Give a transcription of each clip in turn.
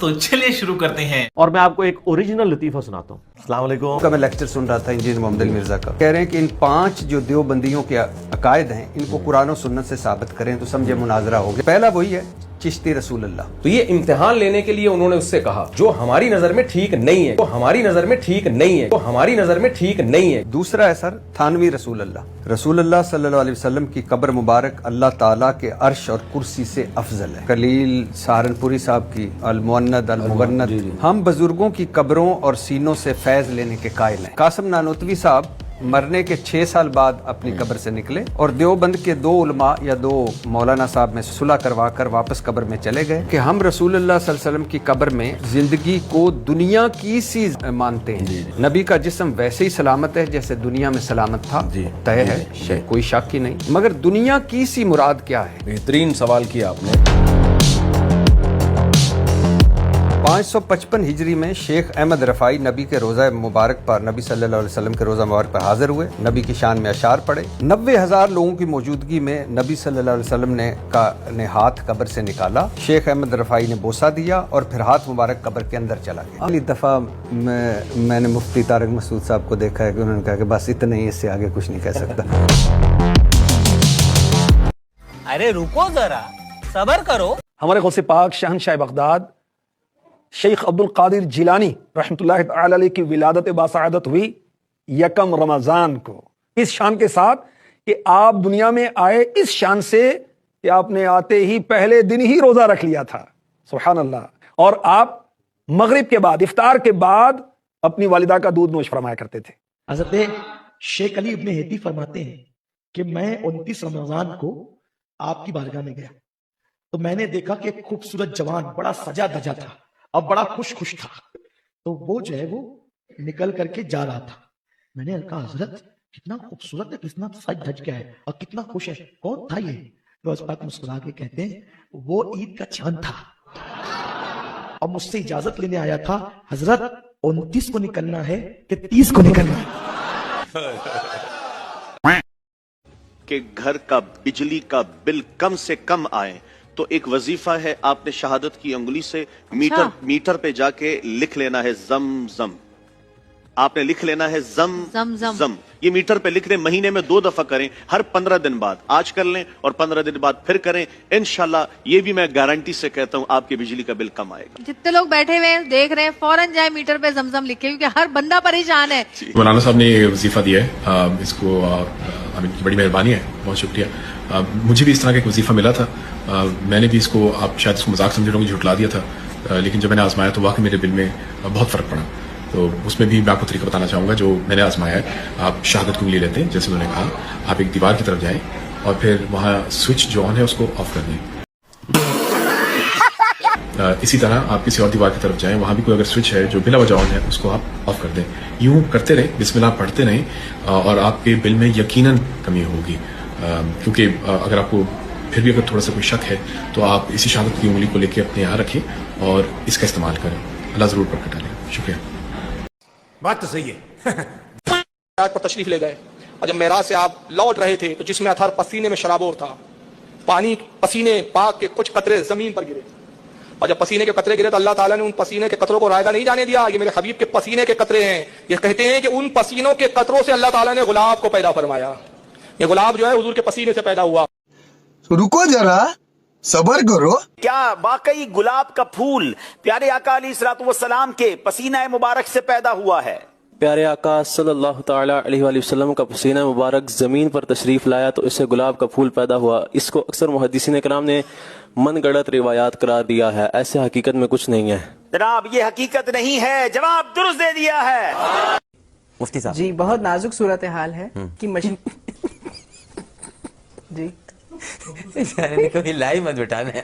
तो चलिए शुरू करते हैं। और मैं आपको एक ओरिजिनल लतीफ़ा सुनाता हूँ। अस्सलाम वालेकुम। का मैं लेक्चर सुन रहा था इंजीनियर मोहम्मद अली मिर्जा का, कह रहे हैं कि इन 5 जो देवबंदियों के अकायद हैं इनको कुरान और सुन्नत से साबित करें तो समझे मुनाजरा हो गया। पहला वही है चिश्ती रसूल अल्लाह। तो ये इम्तिहान लेने के लिए उन्होंने उससे कहा जो हमारी नजर में ठीक नहीं है, तो हमारी नजर में ठीक नहीं है, तो हमारी नजर में ठीक नहीं है। दूसरा है सर थानवी रसूल अल्लाह सल्लल्लाहु अलैहि वसल्लम की कब्र मुबारक अल्लाह ताला के अर्श और कुर्सी से अफजल है। कलील सहारनपुरी साहब की अल मुअन्नद अल मुगन्नद। हम बुजुर्गों की कब्रों और सीनों से फैज लेने के कायल हैं। कासिम नानोतवी साहब मरने के 6 साल बाद अपनी कब्र से निकले और देवबंद के 2 उलमा या 2 मौलाना साहब में सुलह करवा कर वापस कब्र में चले गए कि हम रसूलुल्लाह सल्लल्लाहु अलैहि वसल्लम की कब्र में जिंदगी को दुनिया की सी मानते हैं। नबी का जिस्म वैसे ही सलामत है जैसे दुनिया में सलामत था, तय है, कोई शक ही नहीं। मगर दुनिया की सी मुराद क्या है? बेहतरीन सवाल किया आपने। 555 हिजरी में शेख अहमद रफ़ाई नबी के रोज़ा मुबारक पर, नबी सल्लल्लाहु अलैहि वसल्लम के रोज़ा मुबारक पर हाजिर हुए, नबी की शान में अशार पढ़े। 90,000 लोगों की मौजूदगी में नबी सल्लल्लाहु अलैहि वसल्लम ने हाथ कब्र से निकाला। शेख अहमद रफ़ाई ने बोसा दिया और फिर हाथ मुबारक कब्र के अंदर चला गया। अगली दफ़ा मैंने मुफ्ती तारक मसूद साहब को देखा है कि उन्होंने कहा कि बस इतना ही, इससे आगे कुछ नहीं कह सकता। अरे रुको जरा, सबर करो। हमारे गौसे पाक शहंशाह बगदाद शेख अब्दुल कादिर जिलानी रहमतुल्लाह तआला अलैह की विलादत बासआदत हुई 1 रमजान को, इस शान के साथ कि आप दुनिया में आए इस शान से कि आपने आते ही पहले दिन ही रोजा रख लिया था, सुभान अल्लाह। और आप मगरिब के बाद, इफ्तार के बाद अपनी वालिदा का दूध नोश फरमाया करते थे। हज़रत शेख अली इब्ने हेती फरमाते हैं कि मैं 29 रमजान को आपकी बारगाह में गया तो मैंने देखा कि एक खूबसूरत जवान बड़ा सजा धजा था और बड़ा खुश था, तो वो जो है वो निकल करके जा रहा था। मैंने कहा हजरत कितना खूबसूरत है, कितना सज धज गया है और कितना खुश है, कौन था ये? तो उस पाक मुस्कुरा के कहते हैं वो ईद का चांद था और मुझसे इजाजत लेने आया था, हजरत 29 को निकलना है कि 30 को निकलना है। कि घर का बिजली का बिल कम से कम आए तो एक वजीफा है, आपने शहादत की अंगुली से मीटर पे जाके लिख लेना है जम जम। आपने लिख लेना है जम जम। ये मीटर पे लिख दें, महीने में 2 दफा करें, हर 15 दिन बाद। आज कर लें और 15 दिन बाद फिर करें, इंशाल्लाह ये भी मैं गारंटी से कहता हूँ आपके बिजली का बिल कम आएगा। जितने लोग बैठे हुए हैं देख रहे हैं, फौरन जाए मीटर पे जमजम लिखे, क्योंकि हर बंदा परेशान है। मौलाना साहब ने ये वजीफा दिया है, इसको इनकी बड़ी मेहरबानी है, बहुत शुक्रिया। मुझे भी इस तरह का एक वजीफा मिला था, मैंने भी इसको, आप शायद इसको मजाक समझ रहे होंगे, झुठला दिया था, लेकिन जब मैंने आजमाया तो वाकई मेरे बिल में बहुत फर्क पड़ा। तो उसमें भी मैं आपको तरीका बताना चाहूँगा जो मैंने आजमाया है। आप शहादत की उंगली लेते हैं, जैसे उन्होंने कहा, आप एक दीवार की तरफ जाएं और फिर वहाँ स्विच जो ऑन है उसको ऑफ कर दें। इसी तरह आप किसी और दीवार की तरफ जाएं, वहाँ भी कोई अगर स्विच है जो बिला वजह ऑन है उसको आप ऑफ कर दें। यूं करते रहे, बिस्मिल्लाह पढ़ते रहें और आपके बिल में यकीनन कमी होगी। क्योंकि अगर आपको फिर भी अगर थोड़ा सा कोई शक है तो आप इसी शहादत की उंगली को लेकर अपने यहाँ रखें और इसका इस्तेमाल करें, अल्लाह जरूर बरकत डालेगा। शुक्रिया। बात तो सही है। पर तशरीफ ले गए और जब मेराज से आप लौट रहे थे तो जिसमें अथर पसीने में शराबोर था, पानी पसीने पाक के कुछ कतरे जमीन पर गिरे और जब पसीने के कतरे गिरे तो अल्लाह ताला ने उन पसीने के कतरों को रायगा नहीं जाने दिया, ये मेरे हबीब के पसीने के कतरे हैं। ये कहते हैं कि उन पसीनों के कतरों से अल्लाह ताला ने गुलाब को पैदा फरमाया। ये गुलाब जो है हुजूर के पसीने से पैदा हुआ। रुको जरा, सबर करो। क्या वाकई गुलाब का फूल प्यारे आका अलैहिस्सलातु वस्सलाम के पसीना मुबारक से पैदा हुआ है? प्यारे आका सल्लल्लाहु ताला अलैहि वसल्लम का पसीना मुबारक जमीन पर तशरीफ लाया तो इससे गुलाब का फूल पैदा हुआ। इसको अक्सर मुहद्दिसीन कराम ने मनगढ़ंत रिवायात करार दिया है, ऐसे हकीकत में कुछ नहीं है जनाब। ये हकीकत नहीं है, जवाब दुरुस्त दे दिया है मुफ्ती साहब जी। बहुत नाजुक सूरत हाल है कि मशीन जी कभी लाइव मत बिठाना है।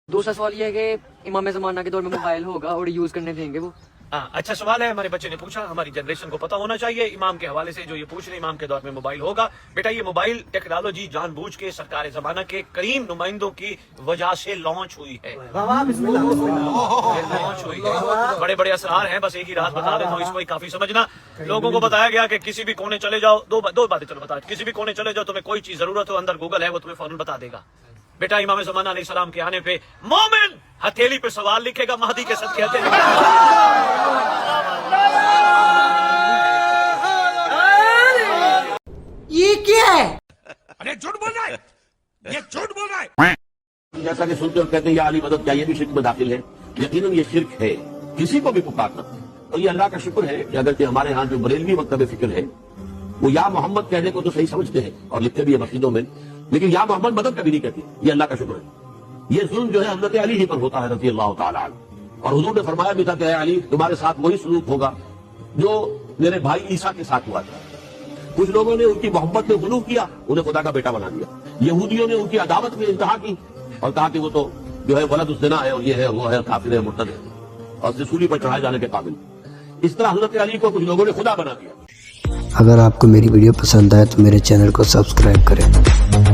दूसरा सवाल ये है कि इमाम ज़माना के दौर में मोबाइल होगा और यूज करने देंगे वो? अच्छा सवाल है, हमारे बच्चे ने पूछा, हमारी जनरेशन को पता होना चाहिए। इमाम के हवाले से जो ये पूछ रहे, इमाम के दौर में मोबाइल होगा? बेटा ये मोबाइल टेक्नोलॉजी जानबूझ के सरकार ज़माना के करीम नुमाइंदों की वजह से लॉन्च हुई है। लॉन्च हुई है, बड़े बड़े असरार हैं, बस एक ही रात बता देता हूँ, इसको काफी समझना। लोगों को बताया गया कि किसी भी कोने चले जाओ, दो बातें चलो बता, किसी भी कोने चले जाओ, तुम्हें कोई चीज जरूरत हो, अंदर गूगल है, वो तुम्हें फौरन बता देगा। बेटा इमाम ज़माना अलैहिस्सलाम के आने पे मोमिन हथेली पे सवाल लिखेगा महदी के सदके ये क्या है? अरे झूठ बोल रहा है, ये झूठ बोल रहा है। जैसा कि सुनते और कहते हैं या अली मदद क्या, ये भी शिर्क में दाखिल है। यकीनन ये शिर्क है, किसी को भी पुकारना। और ये अल्लाह का शुक्र है कि अगर हमारे यहाँ जो बरेलवी मकतब फिक्र है वो या मोहम्मद कहने को तो सही समझते हैं और लिखते भी है मस्जिदों में, लेकिन या मोहम्मद मदद कभी नहीं कहती। ये अल्लाह का शुक्र है। ये जुल्म जो है हज़रत अली ही पर होता है रज़ी अल्लाह तआला अन्हु। और हुजूर ने फरमाया भी था कि अली तुम्हारे साथ वही सलूक होगा जो मेरे भाई ईसा के साथ हुआ था। कुछ लोगों ने उनकी मोहब्बत में गुलू किया, उन्हें खुदा का बेटा बना दिया। यहूदियों ने उनकी अदावत में इंतहा की और कहा कि वो तो जो है वलद उज़्ज़िना है और ये है वो है, काफिर है, मुर्तद है और सूली पर चढ़ाए जाने के काबिल। इस तरह हज़रत अली को कुछ लोगों ने खुदा बना दिया। अगर आपको मेरी वीडियो पसंद आए तो मेरे चैनल को सब्सक्राइब करें।